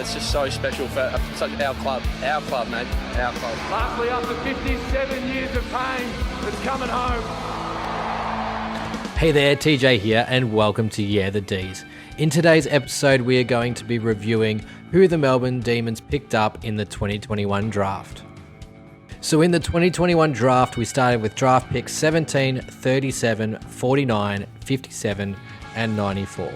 it's just so special for such our club, mate, our club. Lastly, after 57 years of pain, it's coming home. Hey there, TJ here, and welcome to Yeahthedees. In today's episode, we are going to be reviewing who the Melbourne Demons picked up in the 2021 draft. So in the 2021 draft, we started with draft picks 17, 37, 49, 57, and 94.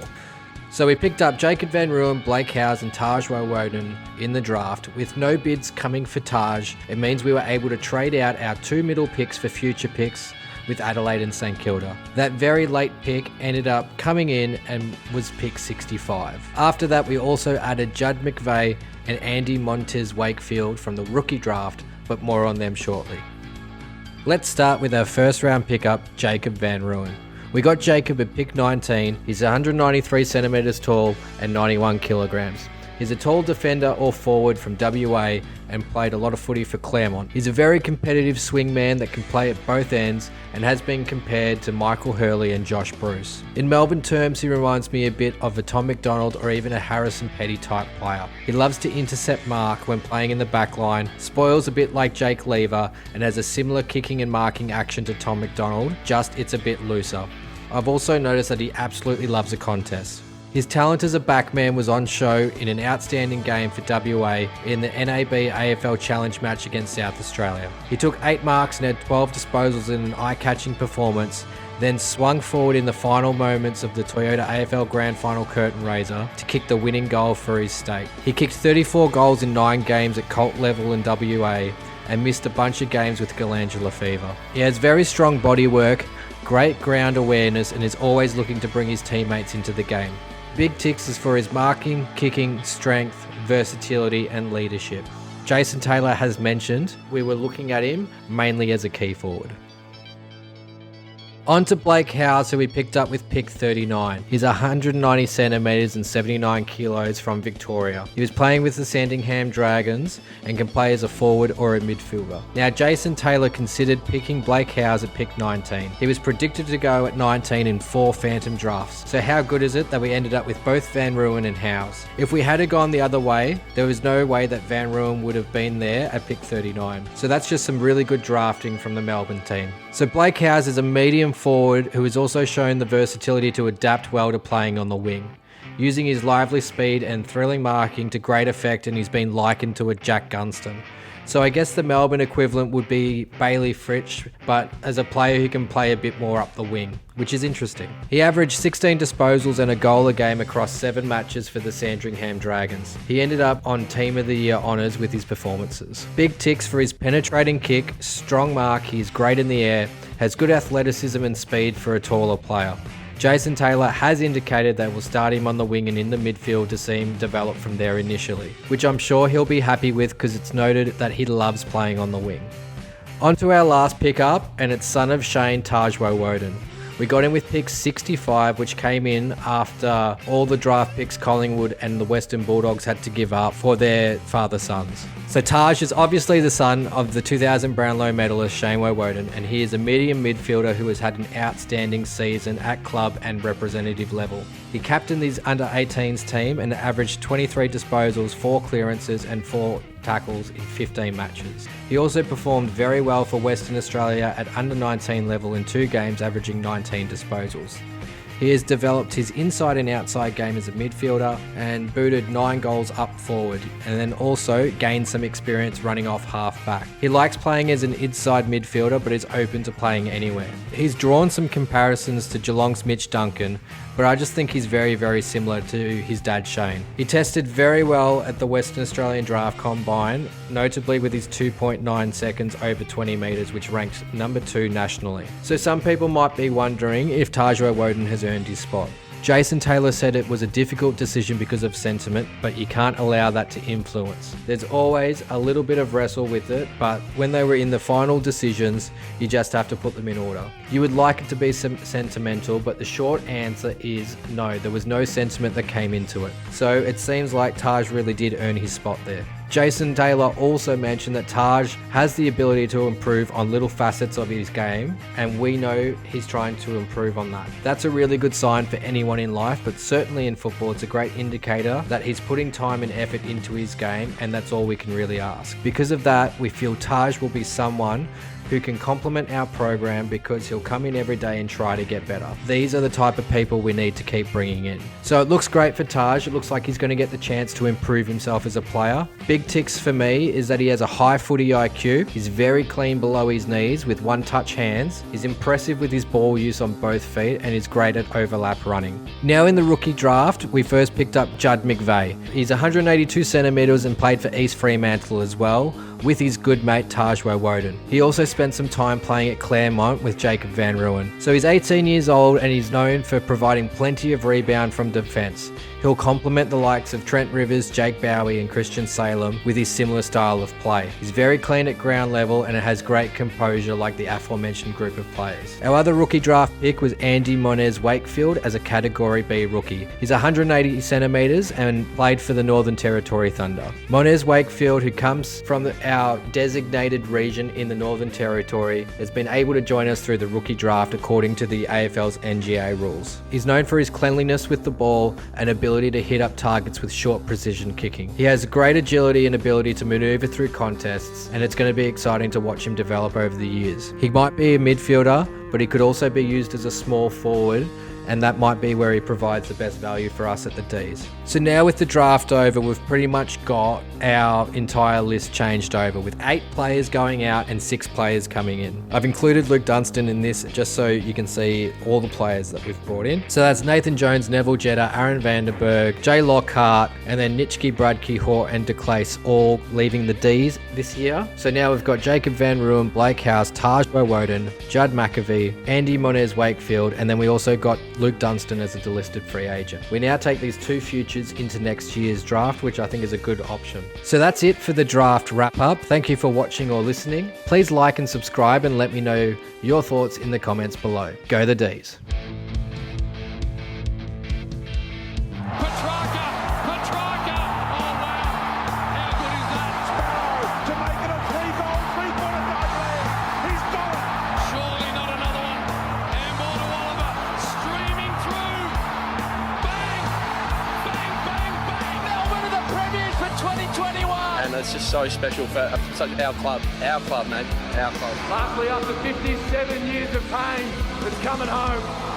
So we picked up Jacob van Ruin, Blake Howes, and Taj Woden in the draft. With no bids coming for Taj, it means we were able to trade out our two middle picks for future picks with Adelaide and St Kilda. That very late pick ended up coming in and was pick 65. After that, we also added Judd McVeigh and Andy Montez Wakefield from the rookie draft, but more on them shortly. Let's start with our first round pickup, Jacob van Ruin. We got Jacob at pick 19. He's 193 centimetres tall and 91 kilograms. He's a tall defender or forward from WA and played a lot of footy for Claremont. He's a very competitive swingman that can play at both ends and has been compared to Michael Hurley and Josh Bruce. In Melbourne terms, he reminds me a bit of a Tom McDonald or even a Harrison Petty type player. He loves to intercept mark when playing in the back line, spoils a bit like Jake Lever, and has a similar kicking and marking action to Tom McDonald, just it's a bit looser. I've also noticed that he absolutely loves a contest. His talent as a backman was on show in an outstanding game for WA in the NAB AFL Challenge match against South Australia. He took 8 marks and had 12 disposals in an eye-catching performance, then swung forward in the final moments of the Toyota AFL Grand Final curtain raiser to kick the winning goal for his state. He kicked 34 goals in 9 games at Colt level in WA and missed a bunch of games with glandular fever. He has very strong body work, great ground awareness, and is always looking to bring his teammates into the game. Big ticks is for his marking, kicking, strength, versatility, and leadership. Jason Taylor has mentioned we were looking at him mainly as a key forward. On to Blake Howes, who we picked up with pick 39. He's 190 centimetres and 79 kilos from Victoria. He was playing with the Sandringham Dragons and can play as a forward or a midfielder. Now, Jason Taylor considered picking Blake Howes at pick 19. He was predicted to go at 19 in 4 phantom drafts. So how good is it that we ended up with both Van Ruin and Howes? If we had gone the other way, there was no way that Van Ruin would have been there at pick 39. So that's just some really good drafting from the Melbourne team. So Blake Howes is a medium forward who has also shown the versatility to adapt well to playing on the wing, using his lively speed and thrilling marking to great effect, and he's been likened to a Jack Gunston. So I guess the Melbourne equivalent would be Bailey Fritsch, but as a player who can play a bit more up the wing, which is interesting. He averaged 16 disposals and a goal a game across 7 matches for the Sandringham Dragons. He ended up on Team of the Year honours with his performances. Big ticks for his penetrating kick, strong mark, he's great in the air, has good athleticism and speed for a taller player. Jason Taylor has indicated they will start him on the wing and in the midfield to see him develop from there initially, which I'm sure he'll be happy with because it's noted that he loves playing on the wing. On to our last pickup, and it's son of Shane, Taj Woden. We got him with pick 65, which came in after all the draft picks Collingwood and the Western Bulldogs had to give up for their father-sons. So Taj is obviously the son of the 2000 Brownlow medalist Shane Woden, and he is a medium midfielder who has had an outstanding season at club and representative level. He captained his under-18s team and averaged 23 disposals, 4 clearances and 4 tackles in 15 matches. He also performed very well for Western Australia at under-19 level in 2 games, averaging 19 disposals. He has developed his inside and outside game as a midfielder and booted 9 goals up forward, and then also gained some experience running off half back. He likes playing as an inside midfielder but is open to playing anywhere. He's drawn some comparisons to Geelong's Mitch Duncan, but I just think he's very, very similar to his dad Shane. He tested very well at the Western Australian Draft Combine, notably with his 2.9 seconds over 20 metres, which ranks number 2 nationally. So some people might be wondering if Taj Woden has earned his spot. Jason Taylor said it was a difficult decision because of sentiment, but you can't allow that to influence. There's always a little bit of wrestle with it, but when they were in the final decisions, you just have to put them in order. You would like it to be sentimental, but the short answer is no, there was no sentiment that came into it. So it seems like Taj really did earn his spot there. Jason Taylor also mentioned that Taj has the ability to improve on little facets of his game, and we know he's trying to improve on that. That's a really good sign for anyone in life, but certainly in football, it's a great indicator that he's putting time and effort into his game, and that's all we can really ask. Because of that, we feel Taj will be someone who can complement our program because he'll come in every day and try to get better. These are the type of people we need to keep bringing in. So it looks great for Taj. It looks like he's going to get the chance to improve himself as a player. Big ticks for me is that he has a high footy IQ. He's very clean below his knees with one-touch hands. He's impressive with his ball use on both feet and is great at overlap running. Now in the rookie draft, we first picked up Judd McVeigh. He's 182 centimetres and played for East Fremantle as well, with his good mate Tajwo Woden. He also spent some time playing at Claremont with Jacob Van Ruin. So he's 18 years old and he's known for providing plenty of rebound from defence. He'll complement the likes of Trent Rivers, Jake Bowie and Christian Salem with his similar style of play. He's very clean at ground level and it has great composure like the aforementioned group of players. Our other rookie draft pick was Andy Monez Wakefield as a Category B rookie. He's 180 centimetres and played for the Northern Territory Thunder. Monez Wakefield, who comes from our designated region in the Northern Territory, has been able to join us through the rookie draft according to the AFL's NGA rules. He's known for his cleanliness with the ball and ability to hit up targets with short precision kicking. He has great agility and ability to maneuver through contests, and it's going to be exciting to watch him develop over the years. He might be a midfielder, but he could also be used as a small forward, and that might be where he provides the best value for us at the D's. So now with the draft over, we've pretty much got our entire list changed over with 8 players going out and 6 players coming in. I've included Luke Dunstan in this just so you can see all the players that we've brought in. So that's Nathan Jones, Neville Jetta, Aaron Vandenberg, Jay Lockhart, and then Nitschke, Bradkey, Hoare and De Clace all leaving the D's this year. So now we've got Jacob Van Ruin, Blake House, Tajwo Woden, Judd McAvee, Andy Monez Wakefield, and then we also got Luke Dunstan as a delisted free agent. We now take these 2 futures into next year's draft, which I think is a good option. So that's it for the draft wrap up. Thank you for watching or listening. Please like and subscribe and let me know your thoughts in the comments below. Go the D's. And it's just so special for such our club, mate, our club. Lastly, after 57 years of pain, it's coming home.